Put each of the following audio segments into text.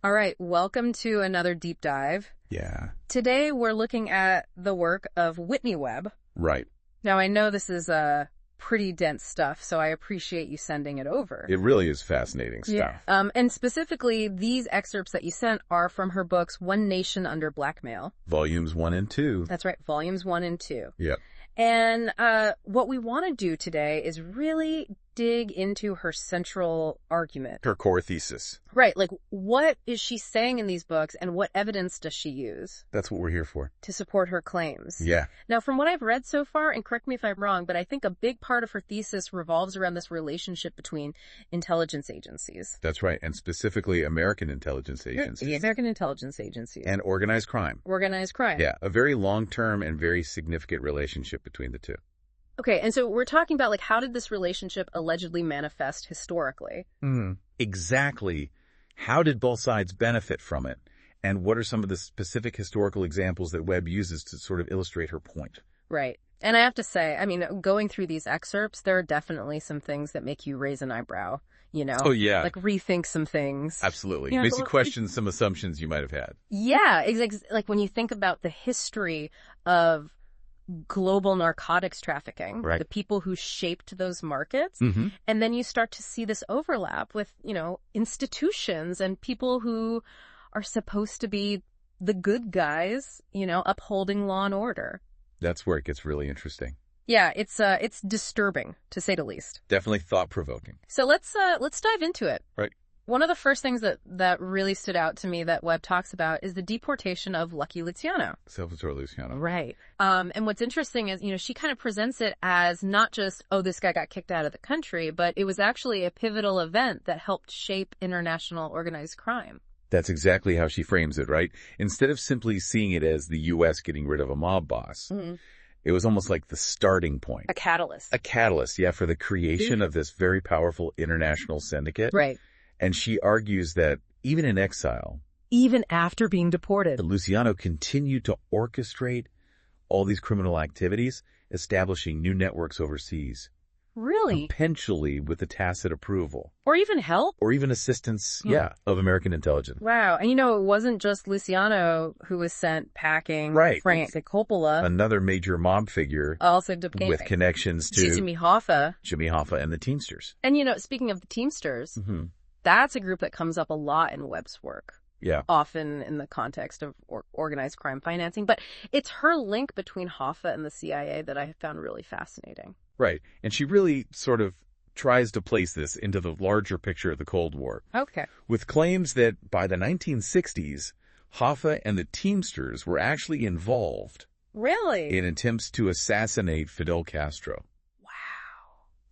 All right, welcome to another deep dive. Yeah. Today we're looking at the work of Whitney Webb. Right. Now I know this is pretty dense stuff, so I appreciate you sending it over. It really is fascinating stuff. Yeah. And specifically, these excerpts that you sent are from her books One Nation Under Blackmail. Volumes 1 and 2. That's right, volumes 1 and 2. Yep. And what we want to do today is really dig into her central argument. Her core thesis. Right, like what is she saying in these books and what evidence does she use? That's what we're here for. To support her claims. Yeah. Now, from what I've read so far, and correct me if I'm wrong, but I think a big part of her thesis revolves around this relationship between intelligence agencies. That's right, and specifically American intelligence agencies. The American intelligence agencies. And organized crime. Organized crime. Yeah, a very long-term and very significant relationship between the two. Okay, and so we're talking about, like, how did this relationship allegedly manifest historically? Exactly. How did both sides benefit from it? And what are some of the specific historical examples that Webb uses to sort of illustrate her point? Right. And I have to say, I mean, going through these excerpts, there are definitely some things that make you raise an eyebrow, you know? Oh, yeah. Like, rethink some things. Absolutely. You know, Makes you question some assumptions you might have had. Yeah, like when you think about the history of global narcotics trafficking, right. The people who shaped those markets, and then you start to see this overlap with, you know, institutions and people who are supposed to be the good guys, you know, upholding law and order. That's where it gets really interesting. Yeah, it's disturbing, to say the least. Definitely thought-provoking. So let's dive into it. Right. One of the first things that really stood out to me that Webb talks about is the deportation of Lucky Luciano. Salvatore Luciano. Right. And what's interesting is, you know, she kind of presents it as not just, oh, this guy got kicked out of the country, but it was actually a pivotal event that helped shape international organized crime. That's exactly how she frames it, right? Instead of simply seeing it as the U.S. getting rid of a mob boss, it was almost like the starting point. A catalyst. A catalyst, yeah, for the creation of this very powerful international syndicate. Right. And she argues that even in exile, even after being deported, Luciano continued to orchestrate all these criminal activities, establishing new networks overseas. Really? Potentially with the tacit approval. Or even help? Or even assistance, of American intelligence. Wow. And you know, it wasn't just Luciano who was sent packing. Right. Frank Coppola. Another major mob figure. Also became with connections to Jimmy Hoffa. Jimmy Hoffa and the Teamsters. And you know, speaking of the Teamsters, that's a group that comes up a lot in Webb's work. Yeah. Often in the context of organized crime financing. But it's her link between Hoffa and the CIA that I found really fascinating. Right. And she really sort of tries to place this into the larger picture of the Cold War. Okay. With claims that by the 1960s, Hoffa and the Teamsters were actually involved. Really? In attempts to assassinate Fidel Castro. Wow.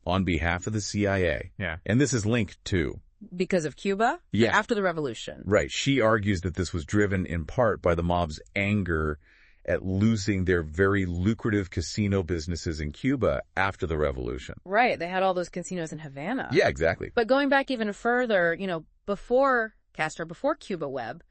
On behalf of the CIA. Yeah. And this is linked to. Because of Cuba? Yes. After the revolution. Right. She argues that this was driven in part by the mob's anger at losing their very lucrative casino businesses in Cuba after the revolution. Right. They had all those casinos in Havana. Yeah, exactly. But going back even further, you know, before Castro, before Cuba, Webb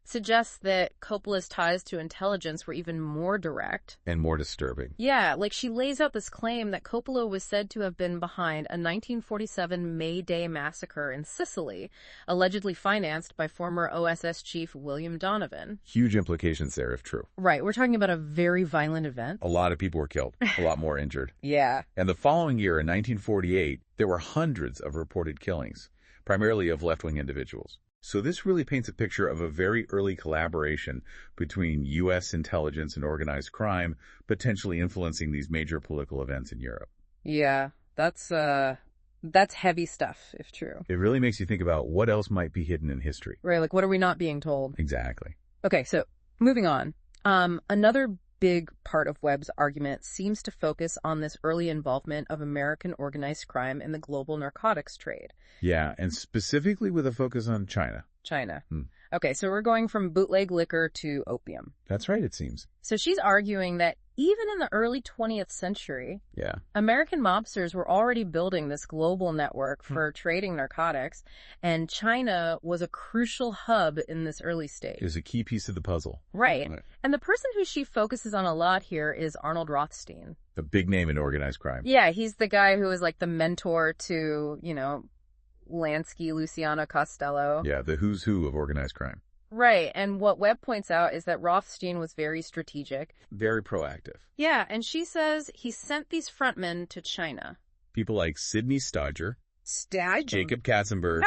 suggests that Coppola's ties to intelligence were even more direct. And more disturbing. Yeah, like she lays out this claim that Coppola was said to have been behind a 1947 May Day massacre in Sicily, allegedly financed by former OSS chief William Donovan. Huge implications there, if true. Right, we're talking about a very violent event. A lot of people were killed, a lot more injured. Yeah. And the following year, in 1948, there were hundreds of reported killings, primarily of left-wing individuals. So this really paints a picture of a very early collaboration between U.S. intelligence and organized crime, potentially influencing these major political events in Europe. Yeah, that's heavy stuff, if true. It really makes you think about what else might be hidden in history. Right, like what are we not being told? Exactly. Okay, so moving on. Another big part of Webb's argument seems to focus on this early involvement of American organized crime in the global narcotics trade. Yeah, and specifically with a focus on China. China. Okay, so we're going from bootleg liquor to opium. That's right, it seems. So she's arguing that even in the early 20th century, American mobsters were already building this global network for trading narcotics, and China was a crucial hub in this early stage. It was a key piece of the puzzle. Right. And the person who she focuses on a lot here is Arnold Rothstein. A big name in organized crime. Yeah, he's the guy who is like the mentor to, you know, Lansky, Luciano Costello. Yeah, the who's who of organized crime. Right, and what Webb points out is that Rothstein was very strategic. Very proactive. Yeah, and she says he sent these frontmen to China. People like Sidney Stodger, Jacob Katzenberg,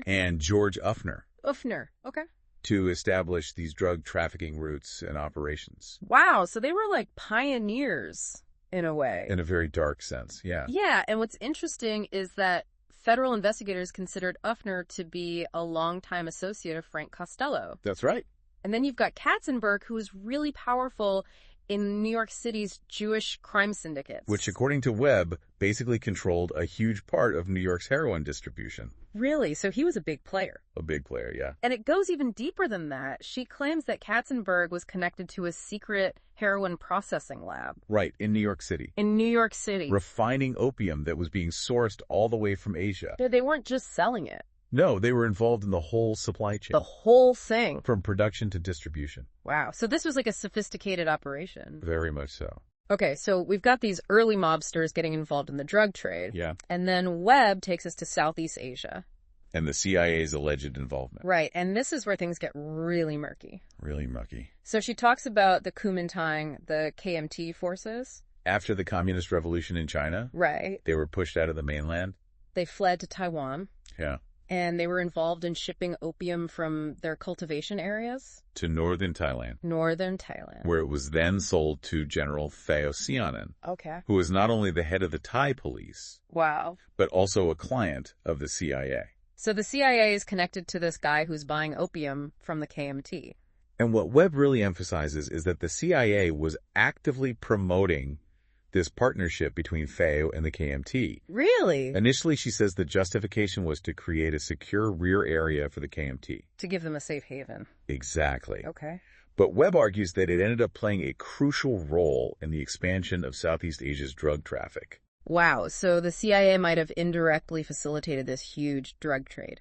and George Uffner. Okay. To establish these drug trafficking routes and operations. Wow, so they were like pioneers in a way. In a very dark sense, yeah. Yeah, and what's interesting is that federal investigators considered Uffner to be a longtime associate of Frank Costello. That's right. And then you've got Katzenberg, who is really powerful in New York City's Jewish crime syndicates. Which, according to Webb, basically controlled a huge part of New York's heroin distribution. Really? So he was a big player. A big player, yeah. And it goes even deeper than that. She claims that Katzenberg was connected to a secret heroin processing lab. Right, in New York City. In New York City. Refining opium that was being sourced all the way from Asia. They weren't just selling it. No, they were involved in the whole supply chain. The whole thing. From production to distribution. Wow. So this was like a sophisticated operation. Very much so. Okay, so we've got these early mobsters getting involved in the drug trade. Yeah. And then Webb takes us to Southeast Asia. And the CIA's alleged involvement. Right, and this is where things get really murky. Really mucky. So she talks about the Kuomintang, the KMT forces. After the Communist Revolution in China. Right. They were pushed out of the mainland. They fled to Taiwan. Yeah. And they were involved in shipping opium from their cultivation areas. To northern Thailand. Northern Thailand. Where it was then sold to General Pheo Sianen. Okay. Who was not only the head of the Thai police. Wow. But also a client of the CIA. So the CIA is connected to this guy who's buying opium from the KMT. And what Webb really emphasizes is that the CIA was actively promoting this partnership between Pheo and the KMT. Really? Initially, she says the justification was to create a secure rear area for the KMT. To give them a safe haven. Exactly. Okay. But Webb argues that it ended up playing a crucial role in the expansion of Southeast Asia's drug traffic. Wow, so the CIA might have indirectly facilitated this huge drug trade.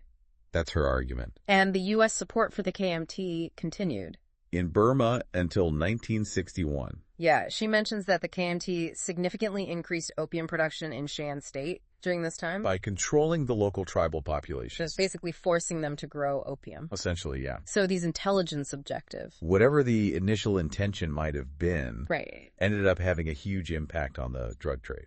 That's her argument. And the U.S. support for the KMT continued. In Burma until 1961. Yeah, she mentions that the KMT significantly increased opium production in Shan State during this time. By controlling the local tribal population. Just basically forcing them to grow opium. Essentially, yeah. So these intelligence objectives. Whatever the initial intention might have been. Right. Ended up having a huge impact on the drug trade.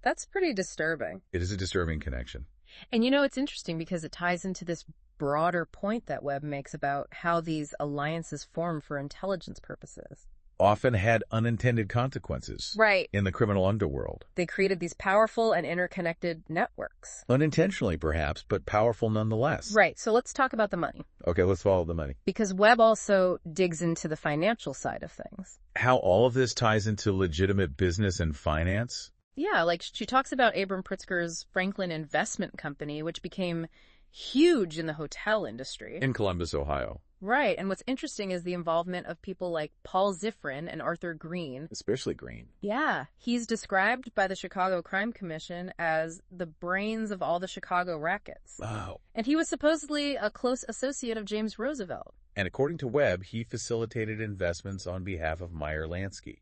That's pretty disturbing. It is a disturbing connection. And you know, it's interesting because it ties into this broader point that Webb makes about how these alliances form for intelligence purposes. Often had unintended consequences. Right. In the criminal underworld. They created these powerful and interconnected networks. Unintentionally, perhaps, but powerful nonetheless. Right. So let's talk about the money. Okay, let's follow the money. Because Webb also digs into the financial side of things. How all of this ties into legitimate business and finance? Yeah, like she talks about Abram Pritzker's Franklin Investment Company, which became huge in the hotel industry. In Columbus, Ohio. Right, and what's interesting is the involvement of people like Paul Zifrin and Arthur Green. Especially Green. Yeah, he's described by the Chicago Crime Commission as the brains of all the Chicago rackets. Wow. And he was supposedly a close associate of James Roosevelt. And according to Webb, he facilitated investments on behalf of Meyer Lansky.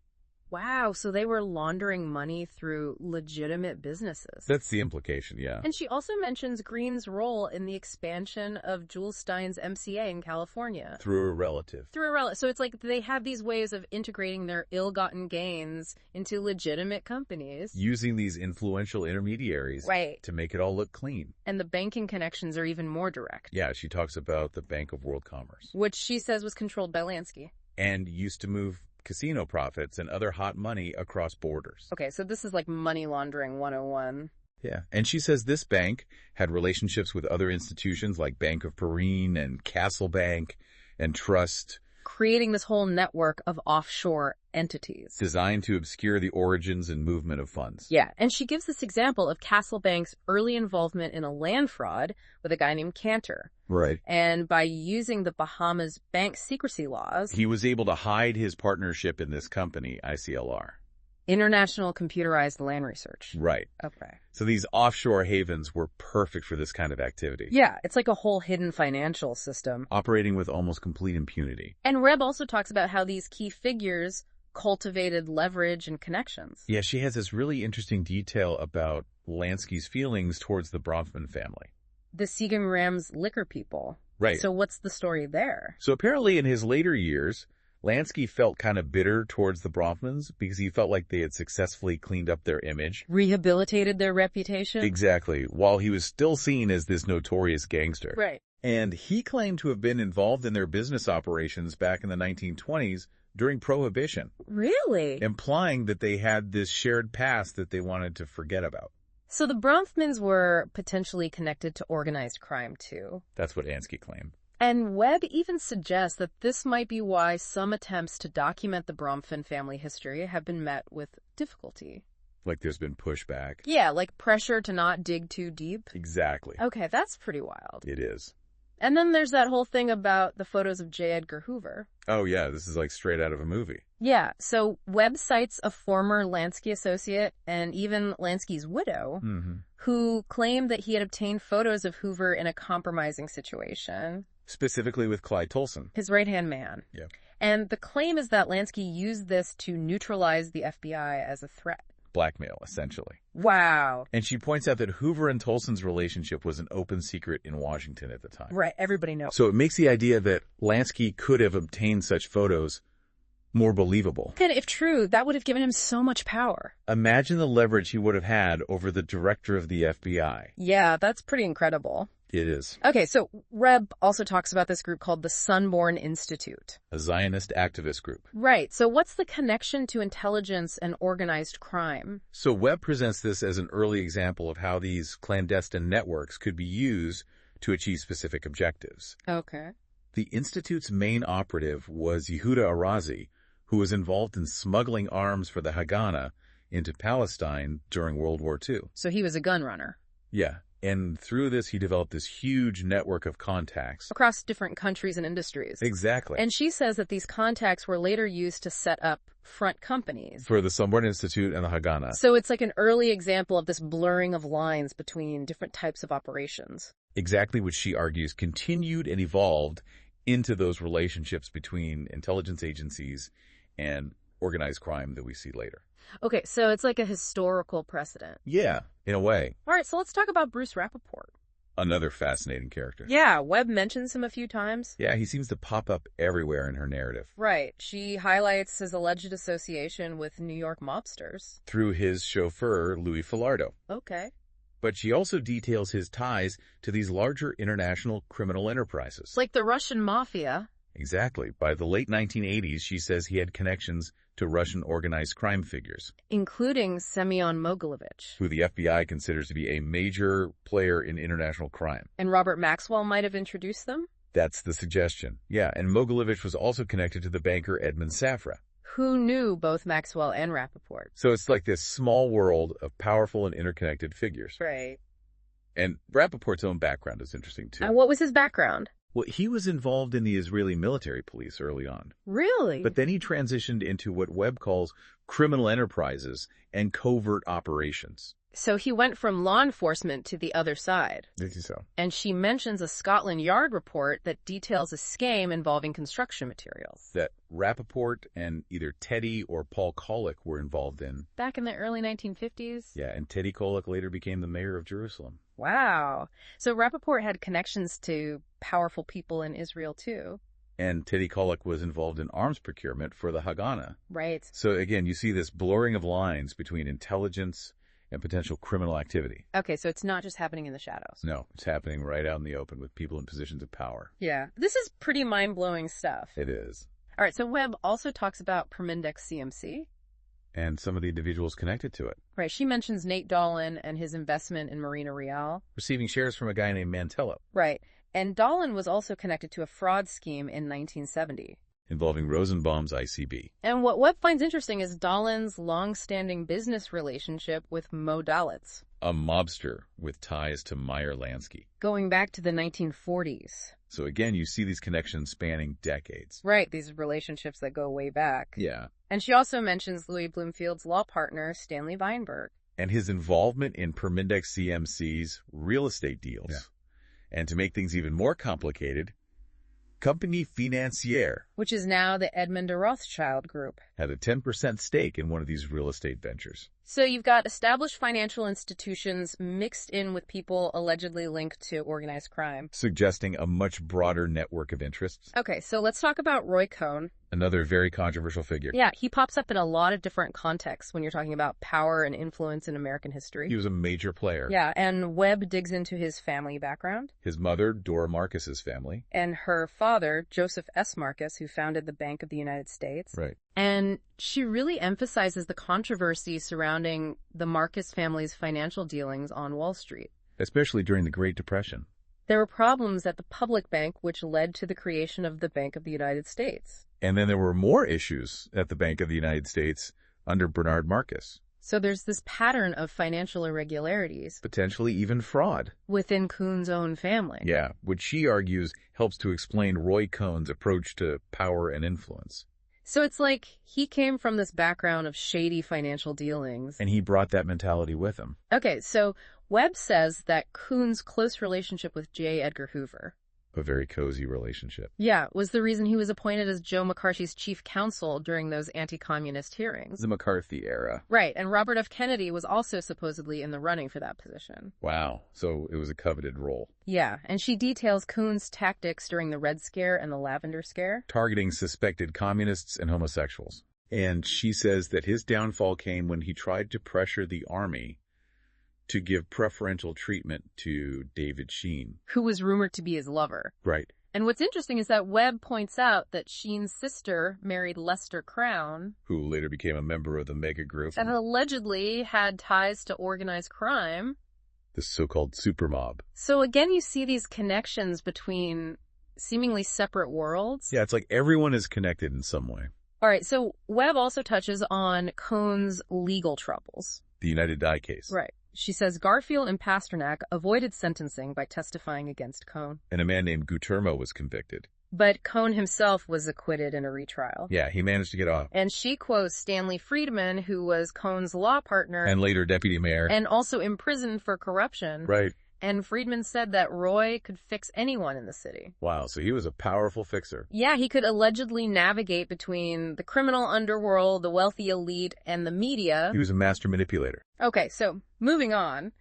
Wow, so they were laundering money through legitimate businesses. That's the implication, yeah. And she also mentions Green's role in the expansion of Jules Stein's MCA in California. Through a relative. So it's like they have these ways of integrating their ill-gotten gains into legitimate companies. Using these influential intermediaries. Right. To make it all look clean. And the banking connections are even more direct. Yeah, she talks about the Bank of World Commerce. Which she says was controlled by Lansky. And used to move casino profits and other hot money across borders. Okay, so this is like money laundering 101. Yeah, and she says this bank had relationships with other institutions like Bank of Perrine and Castle Bank and Trust. Creating this whole network of offshore entities. Designed to obscure the origins and movement of funds. Yeah, and she gives this example of Castle Bank's early involvement in a land fraud with a guy named Cantor. Right. And by using the Bahamas bank secrecy laws, he was able to hide his partnership in this company, ICLR. International Computerized Land Research. Right. Okay. So these offshore havens were perfect for this kind of activity. Yeah, it's like a whole hidden financial system. Operating with almost complete impunity. And Webb also talks about how these key figures cultivated leverage and connections. Yeah, she has this really interesting detail about Lansky's feelings towards the Bronfman family. The Seagram-Rams liquor people. Right. So what's the story there? So apparently in his later years, Lansky felt kind of bitter towards the Bronfmans because he felt like they had successfully cleaned up their image. Rehabilitated their reputation? Exactly, while he was still seen as this notorious gangster. Right. And he claimed to have been involved in their business operations back in the 1920s during Prohibition. Really? Implying that they had this shared past that they wanted to forget about. So the Bronfmans were potentially connected to organized crime, too. That's what Lansky claimed. And Webb even suggests that this might be why some attempts to document the Bronfman family history have been met with difficulty. Like there's been pushback. Yeah, like pressure to not dig too deep. Exactly. Okay, that's pretty wild. It is. And then there's that whole thing about the photos of J. Edgar Hoover. Oh, yeah, this is like straight out of a movie. Yeah, so Webb cites a former Lansky associate and even Lansky's widow who claimed that he had obtained photos of Hoover in a compromising situation. Specifically with Clyde Tolson. His right-hand man. Yeah. And the claim is that Lansky used this to neutralize the FBI as a threat. Blackmail, essentially. Wow. And she points out that Hoover and Tolson's relationship was an open secret in Washington at the time. Right, everybody knows. So it makes the idea that Lansky could have obtained such photos more believable. And if true, that would have given him so much power. Imagine the leverage he would have had over the director of the FBI. Yeah, that's pretty incredible. It is. Okay, so Webb also talks about this group called the Sunborn Institute. A Zionist activist group. Right, so what's the connection to intelligence and organized crime? So Webb presents this as an early example of how these clandestine networks could be used to achieve specific objectives. Okay. The Institute's main operative was Yehuda Arazi, who was involved in smuggling arms for the Haganah into Palestine during World War II. So he was a gun runner. Yeah. And through this, he developed this huge network of contacts. Across different countries and industries. Exactly. And she says that these contacts were later used to set up front companies. For the Sunborn Institute and the Haganah. So it's like an early example of this blurring of lines between different types of operations. Exactly, which she argues continued and evolved into those relationships between intelligence agencies and organized crime that we see later. Okay, so it's like a historical precedent. Yeah, in a way. All right, so let's talk about Bruce Rappaport. Another fascinating character. Yeah, Webb mentions him a few times. Yeah, he seems to pop up everywhere in her narrative. Right. She highlights his alleged association with New York mobsters. Through his chauffeur, Louis Filardo. Okay. But she also details his ties to these larger international criminal enterprises. Like the Russian mafia. Exactly. By the late 1980s, she says he had connections to Russian organized crime figures. Including Semyon Mogilevich. Who the FBI considers to be a major player in international crime. And Robert Maxwell might have introduced them? That's the suggestion. Yeah, and Mogilevich was also connected to the banker Edmund Safra. Who knew both Maxwell and Rappaport. So it's like this small world of powerful and interconnected figures. Right. And Rappaport's own background is interesting, too. And what was his background? Well, he was involved in the Israeli military police early on. Really? But then he transitioned into what Webb calls criminal enterprises and covert operations. So he went from law enforcement to the other side. I think so. And she mentions a Scotland Yard report that details a scam involving construction materials. That Rappaport and either Teddy or Paul Kolek were involved in. Back in the early 1950s? Yeah, and Teddy Kolek later became the mayor of Jerusalem. Wow. So Rappaport had connections to powerful people in Israel, too. And Teddy Kolek was involved in arms procurement for the Haganah. Right. So again, you see this blurring of lines between intelligence and potential criminal activity. Okay, so it's not just happening in the shadows. No, it's happening right out in the open with people in positions of power. Yeah. This is pretty mind-blowing stuff. It is. All right, so Webb also talks about Permindex CMC. And some of the individuals connected to it. Right, she mentions Nate Dolan and his investment in Marina Real. Receiving shares from a guy named Mantello. Right, and Dolan was also connected to a fraud scheme in 1970. Involving Rosenbaum's ICB. And what Webb finds interesting is Dolan's long-standing business relationship with Mo Dalitz. A mobster with ties to Meyer Lansky. Going back to the 1940s. So again, you see these connections spanning decades. Right, these relationships that go way back. Yeah. And she also mentions Louis Bloomfield's law partner, Stanley Weinberg. And his involvement in Permindex CMC's real estate deals. Yeah. And to make things even more complicated, Compagnie Financière, which is now the Edmond de Rothschild Group, had a 10% stake in one of these real estate ventures. So you've got established financial institutions mixed in with people allegedly linked to organized crime. Suggesting a much broader network of interests. Okay, so let's talk about Roy Cohn. Another very controversial figure. Yeah, he pops up in a lot of different contexts when you're talking about power and influence in American history. He was a major player. Yeah, and Webb digs into his family background. His mother, Dora Marcus's family. And her father, Joseph S. Marcus, who founded the Bank of the United States. Right. And she really emphasizes the controversy surrounding the Marcus family's financial dealings on Wall Street. Especially during the Great Depression. There were problems at the public bank, which led to the creation of the Bank of the United States. And then there were more issues at the Bank of the United States under Bernard Marcus. So there's this pattern of financial irregularities. Potentially even fraud. Within Cohn's own family. Yeah, which she argues helps to explain Roy Cohn's approach to power and influence. So it's like he came from this background of shady financial dealings. And he brought that mentality with him. Okay, so Webb says that Cohn's close relationship with J. Edgar Hoover, a very cozy relationship. Yeah, was the reason he was appointed as Joe McCarthy's chief counsel during those anti-communist hearings. The McCarthy era. Right, and Robert F. Kennedy was also supposedly in the running for that position. Wow, so it was a coveted role. Yeah, and she details Cohn's tactics during the Red Scare and the Lavender Scare. Targeting suspected communists and homosexuals. And she says that his downfall came when he tried to pressure the army to give preferential treatment to David Sheen, who was rumored to be his lover. Right. And what's interesting is that Webb points out that Sheen's sister married Lester Crown, who later became a member of the mega group, and allegedly had ties to organized crime. The so-called super mob. So again, you see these connections between seemingly separate worlds. Yeah, it's like everyone is connected in some way. All right, so Webb also touches on Cohn's legal troubles. The United Dye case. Right. She says Garfield and Pasternak avoided sentencing by testifying against Cohn. And a man named Gutermo was convicted. But Cohn himself was acquitted in a retrial. Yeah, he managed to get off. And she quotes Stanley Friedman, who was Cohn's law partner. And later deputy mayor. And also imprisoned for corruption. Right. And Friedman said that Roy could fix anyone in the city. Wow, so he was a powerful fixer. Yeah, he could allegedly navigate between the criminal underworld, the wealthy elite, and the media. He was a master manipulator. Okay, so moving on.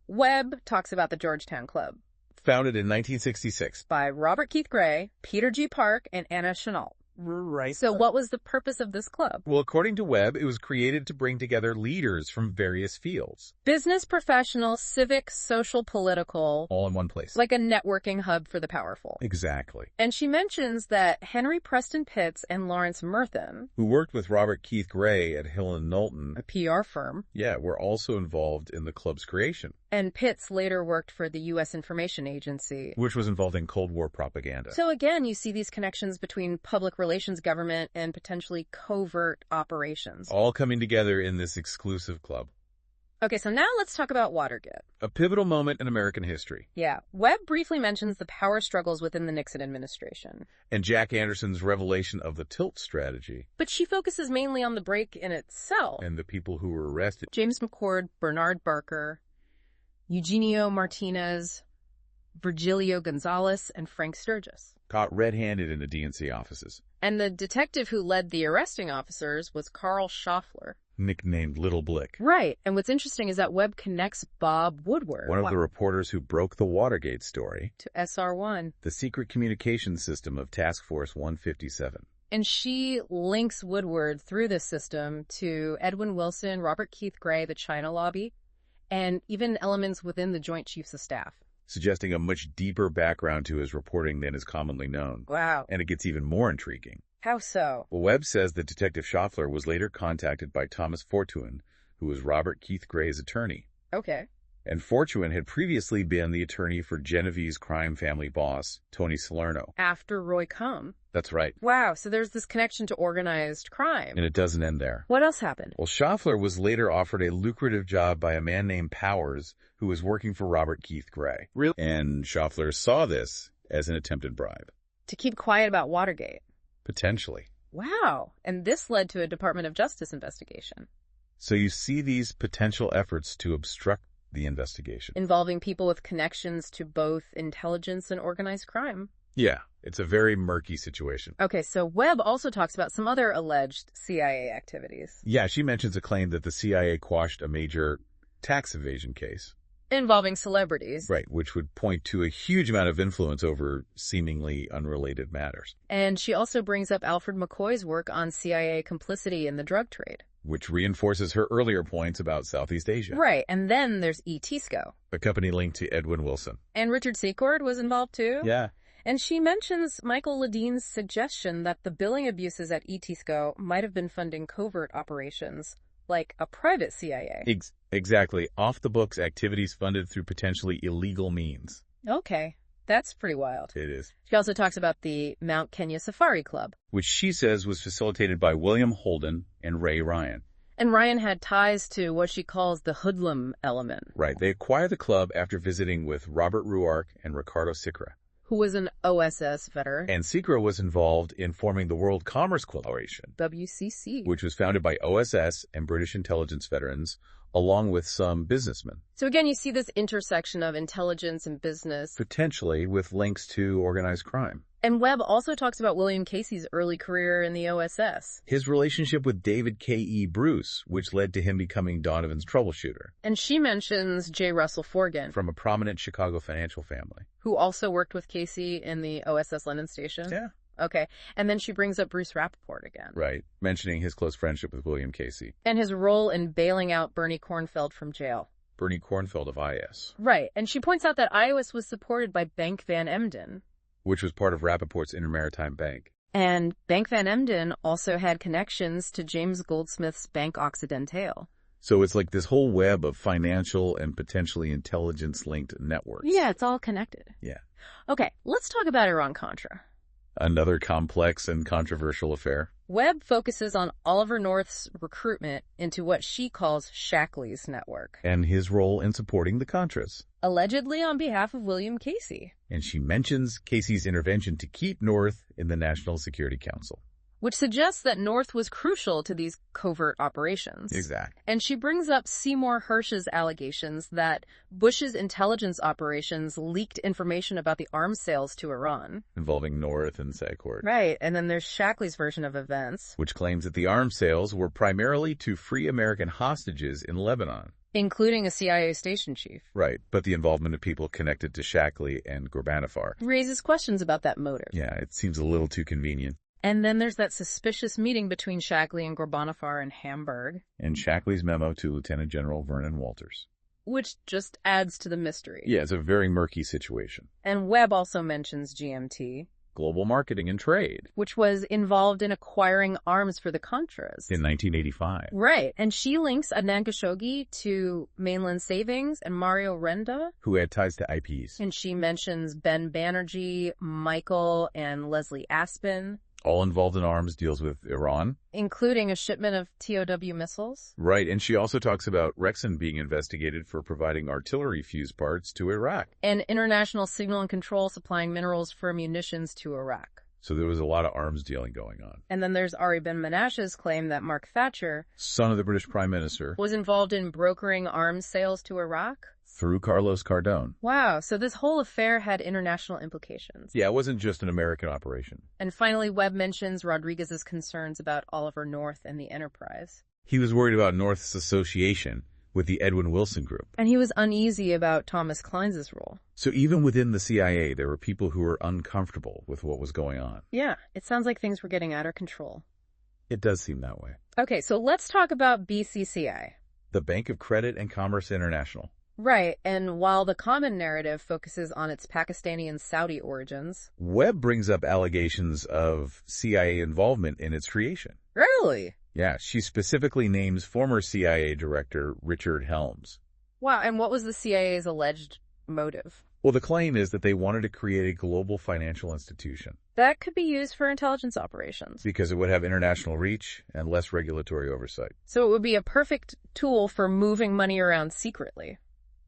Webb talks about the Georgetown Club. Founded in 1966. By Robert Keith Gray, Peter G. Park, and Anna Chenault. Right. So what was the purpose of this club? Well, according to Webb, it was created to bring together leaders from various fields. Business, professional, civic, social, political. All in one place. Like a networking hub for the powerful. Exactly. And she mentions that Henry Preston Pitts and Lawrence Merthin, who worked with Robert Keith Gray at Hill & Knowlton, a PR firm, yeah, were also involved in the club's creation. And Pitts later worked for the U.S. Information Agency, which was involved in Cold War propaganda. So again, you see these connections between public relations, government, and potentially covert operations. All coming together in this exclusive club. Okay, so now let's talk about Watergate. A pivotal moment in American history. Yeah. Webb briefly mentions the power struggles within the Nixon administration. And Jack Anderson's revelation of the tilt strategy. But she focuses mainly on the break-in itself. And the people who were arrested. James McCord, Bernard Barker, Eugenio Martinez, Virgilio Gonzalez, and Frank Sturgis. Caught red-handed in the DNC offices. And the detective who led the arresting officers was Carl Schaffler. Nicknamed Little Blick. Right. And what's interesting is that Webb connects Bob Woodward, one of the reporters who broke the Watergate story, to SR-1, the secret communications system of Task Force 157. And she links Woodward through this system to Edwin Wilson, Robert Keith Gray, the China lobby, and even elements within the Joint Chiefs of Staff. Suggesting a much deeper background to his reporting than is commonly known. Wow. And it gets even more intriguing. How so? Well, Webb says that Detective Schaffler was later contacted by Thomas Fortuyn, who was Robert Keith Gray's attorney. Okay. And Fortuyn had previously been the attorney for Genevieve's crime family boss, Tony Salerno. After Roy Cohn. That's right. Wow, so there's this connection to organized crime. And it doesn't end there. What else happened? Well, Schaffler was later offered a lucrative job by a man named Powers, who was working for Robert Keith Gray. Really? And Schaffler saw this as an attempted bribe. To keep quiet about Watergate? Potentially. Wow. And this led to a Department of Justice investigation. So you see these potential efforts to obstruct the investigation. Involving people with connections to both intelligence and organized crime. Yeah. It's a very murky situation. Okay, so Webb also talks about some other alleged CIA activities. Yeah, she mentions a claim that the CIA quashed a major tax evasion case. Involving celebrities. Right, which would point to a huge amount of influence over seemingly unrelated matters. And she also brings up Alfred McCoy's work on CIA complicity in the drug trade. Which reinforces her earlier points about Southeast Asia. Right, and then there's ETSCO. A company linked to Edwin Wilson. And Richard Secord was involved too? Yeah. And she mentions Michael Ledine's suggestion that the billing abuses at ETSCO might have been funding covert operations, like a private CIA. Exactly. Off-the-books activities funded through potentially illegal means. Okay. That's pretty wild. It is. She also talks about the Mount Kenya Safari Club, which she says was facilitated by William Holden and Ray Ryan. And Ryan had ties to what she calls the hoodlum element. Right. They acquired the club after visiting with Robert Ruark and Ricardo Sicra, who was an OSS veteran. And Sicra was involved in forming the World Commerce Coalition, WCC, which was founded by OSS and British intelligence veterans, along with some businessmen. So again, you see this intersection of intelligence and business. Potentially with links to organized crime. And Webb also talks about William Casey's early career in the OSS. His relationship with David K.E. Bruce, which led to him becoming Donovan's troubleshooter. And she mentions J. Russell Forgan, from a prominent Chicago financial family, who also worked with Casey in the OSS London station. Yeah. Okay. And then she brings up Bruce Rappaport again. Right. Mentioning his close friendship with William Casey. And his role in bailing out Bernie Kornfeld from jail. Bernie Kornfeld of IS. Right. And she points out that IS was supported by Bank Van Emden, which was part of Rappaport's Intermaritime Bank. And Bank Van Emden also had connections to James Goldsmith's Bank Occidental. So it's like this whole web of financial and potentially intelligence-linked networks. Yeah, it's all connected. Yeah. Okay, let's talk about Iran-Contra. Another complex and controversial affair. Webb focuses on Oliver North's recruitment into what she calls Shackley's network. And his role in supporting the Contras. Allegedly on behalf of William Casey. And she mentions Casey's intervention to keep North in the National Security Council, which suggests that North was crucial to these covert operations. Exactly. And she brings up Seymour Hersh's allegations that Bush's intelligence operations leaked information about the arms sales to Iran. Involving North and Secord. Right, and then there's Shackley's version of events, which claims that the arms sales were primarily to free American hostages in Lebanon. Including a CIA station chief. Right, but the involvement of people connected to Shackley and Ghorbanifar raises questions about that motive. Yeah, it seems a little too convenient. And then there's that suspicious meeting between Shackley and Ghorbanifar in Hamburg. And Shackley's memo to Lieutenant General Vernon Walters. Which just adds to the mystery. Yeah, it's a very murky situation. And Webb also mentions GMT. Global Marketing and Trade. Which was involved in acquiring arms for the Contras. In 1985. Right. And she links Adnan Khashoggi to Mainland Savings and Mario Renda. Who had ties to IPs. And she mentions Ben Banerjee, Michael, and Leslie Aspin. All involved in arms deals with Iran. Including a shipment of TOW missiles. Right, and she also talks about Rexon being investigated for providing artillery fuse parts to Iraq. And International Signal and Control supplying minerals for munitions to Iraq. So there was a lot of arms dealing going on. And then there's Ari Ben Menashe's claim that Mark Thatcher, son of the British Prime Minister, was involved in brokering arms sales to Iraq. Through Carlos Cardone. Wow, so this whole affair had international implications. Yeah, it wasn't just an American operation. And finally, Webb mentions Rodriguez's concerns about Oliver North and the Enterprise. He was worried about North's association with the Edwin Wilson Group. And he was uneasy about Thomas Klein's role. So even within the CIA, there were people who were uncomfortable with what was going on. Yeah, it sounds like things were getting out of control. It does seem that way. Okay, so let's talk about BCCI. The Bank of Credit and Commerce International. Right, and while the common narrative focuses on its Pakistani and Saudi origins, Webb brings up allegations of CIA involvement in its creation. Really? Yeah, she specifically names former CIA Director Richard Helms. Wow, and what was the CIA's alleged motive? Well, the claim is that they wanted to create a global financial institution. That could be used for intelligence operations. Because it would have international reach and less regulatory oversight. So it would be a perfect tool for moving money around secretly.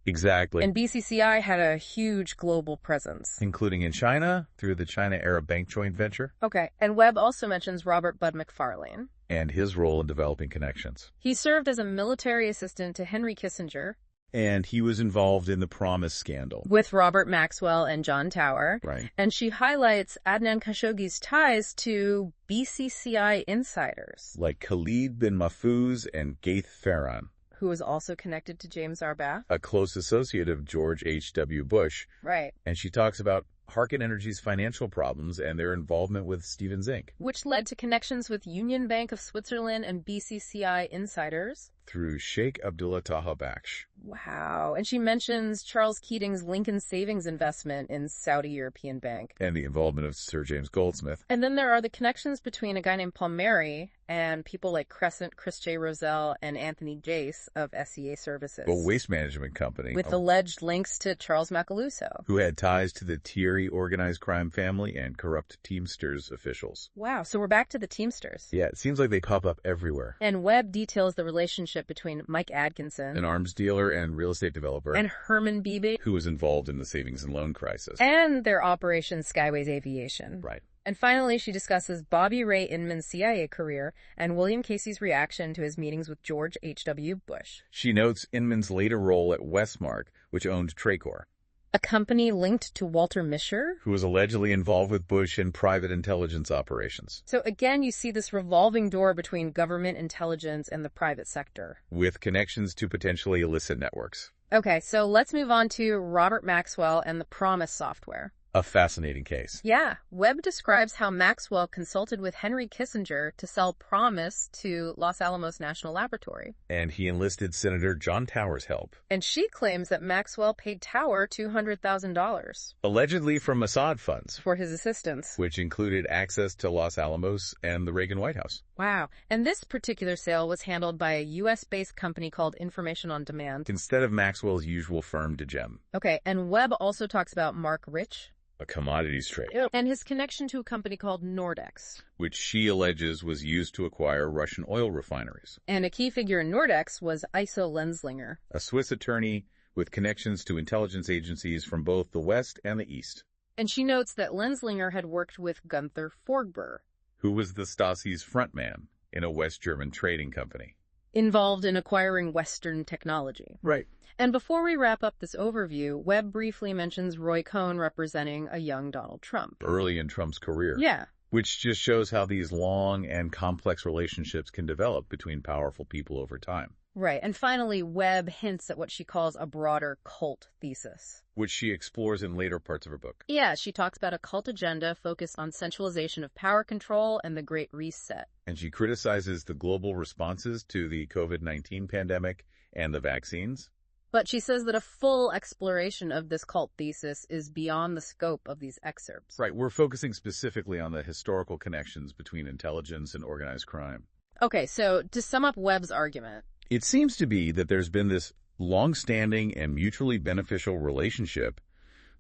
Exactly. And BCCI had a huge global presence. Including in China, through the China-Arab Bank joint venture. Okay, and Webb also mentions Robert Bud McFarlane. And his role in developing connections. He served as a military assistant to Henry Kissinger. And he was involved in the Promise scandal. With Robert Maxwell and John Tower. Right. And she highlights Adnan Khashoggi's ties to BCCI insiders. Like Khalid bin Mahfouz and Gaith Farhan. Who was also connected to James Arbath. A close associate of George H.W. Bush. Right. And she talks about Harken Energy's financial problems and their involvement with Stevens Inc. Which led to connections with Union Bank of Switzerland and BCCI insiders. Through Sheikh Abdullah Taha Baksh. Wow. And she mentions Charles Keating's Lincoln Savings investment in Saudi European Bank. And the involvement of Sir James Goldsmith. And then there are the connections between a guy named Palmieri and people like Crescent, Chris J. Roselle, and Anthony Jace of SEA Services. A waste management company. With alleged links to Charles Macaluso. Who had ties to the Thierry organized crime family and corrupt Teamsters officials. Wow, so we're back to the Teamsters. Yeah, it seems like they pop up everywhere. And Webb details the relationship between Mike Adkinson, an arms dealer and real estate developer, and Herman Beebe, who was involved in the savings and loan crisis, and their Operation Skyways Aviation. Right. And finally, she discusses Bobby Ray Inman's CIA career and William Casey's reaction to his meetings with George H.W. Bush. She notes Inman's later role at Westmark, which owned Tracor, a company linked to Walter Mischer, who was allegedly involved with Bush in private intelligence operations. So again, you see this revolving door between government intelligence and the private sector. With connections to potentially illicit networks. Okay, so let's move on to Robert Maxwell and the Promise software. A fascinating case. Yeah. Webb describes how Maxwell consulted with Henry Kissinger to sell Promise to Los Alamos National Laboratory. And he enlisted Senator John Tower's help. And she claims that Maxwell paid Tower $200,000. Allegedly from Mossad funds. For his assistance. Which included access to Los Alamos and the Reagan White House. Wow. And this particular sale was handled by a U.S.-based company called Information on Demand. Instead of Maxwell's usual firm, DeGem. Okay, and Webb also talks about Mark Rich. A commodities trader. And his connection to a company called Nordex. Which she alleges was used to acquire Russian oil refineries. And a key figure in Nordex was Iso Lenzlinger. A Swiss attorney with connections to intelligence agencies from both the West and the East. And she notes that Lenzlinger had worked with Gunther Forgber. Who was the Stasi's frontman in a West German trading company. Involved in acquiring Western technology. Right. And before we wrap up this overview, Webb briefly mentions Roy Cohn representing a young Donald Trump. Early in Trump's career. Yeah. Which just shows how these long and complex relationships can develop between powerful people over time. Right. And finally, Webb hints at what she calls a broader cult thesis. Which she explores in later parts of her book. Yeah, she talks about a cult agenda focused on centralization of power control and the Great Reset. And she criticizes the global responses to the COVID-19 pandemic and the vaccines. But she says that a full exploration of this cult thesis is beyond the scope of these excerpts. Right, we're focusing specifically on the historical connections between intelligence and organized crime. Okay, so to sum up Webb's argument. It seems to be that there's been this long-standing and mutually beneficial relationship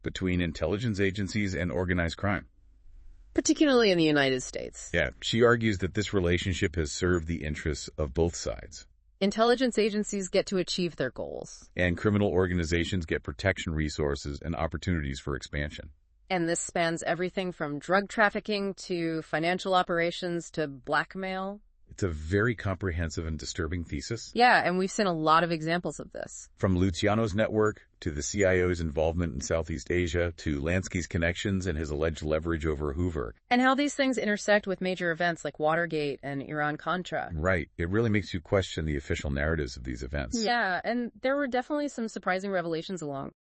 between intelligence agencies and organized crime. Particularly in the United States. Yeah, she argues that this relationship has served the interests of both sides. Intelligence agencies get to achieve their goals. And criminal organizations get protection resources and opportunities for expansion. And this spans everything from drug trafficking to financial operations to blackmail. It's a very comprehensive and disturbing thesis. Yeah, and we've seen a lot of examples of this. From Luciano's network, to the CIO's involvement in Southeast Asia, to Lansky's connections and his alleged leverage over Hoover. And how these things intersect with major events like Watergate and Iran-Contra. Right. It really makes you question the official narratives of these events. Yeah, and there were definitely some surprising revelations along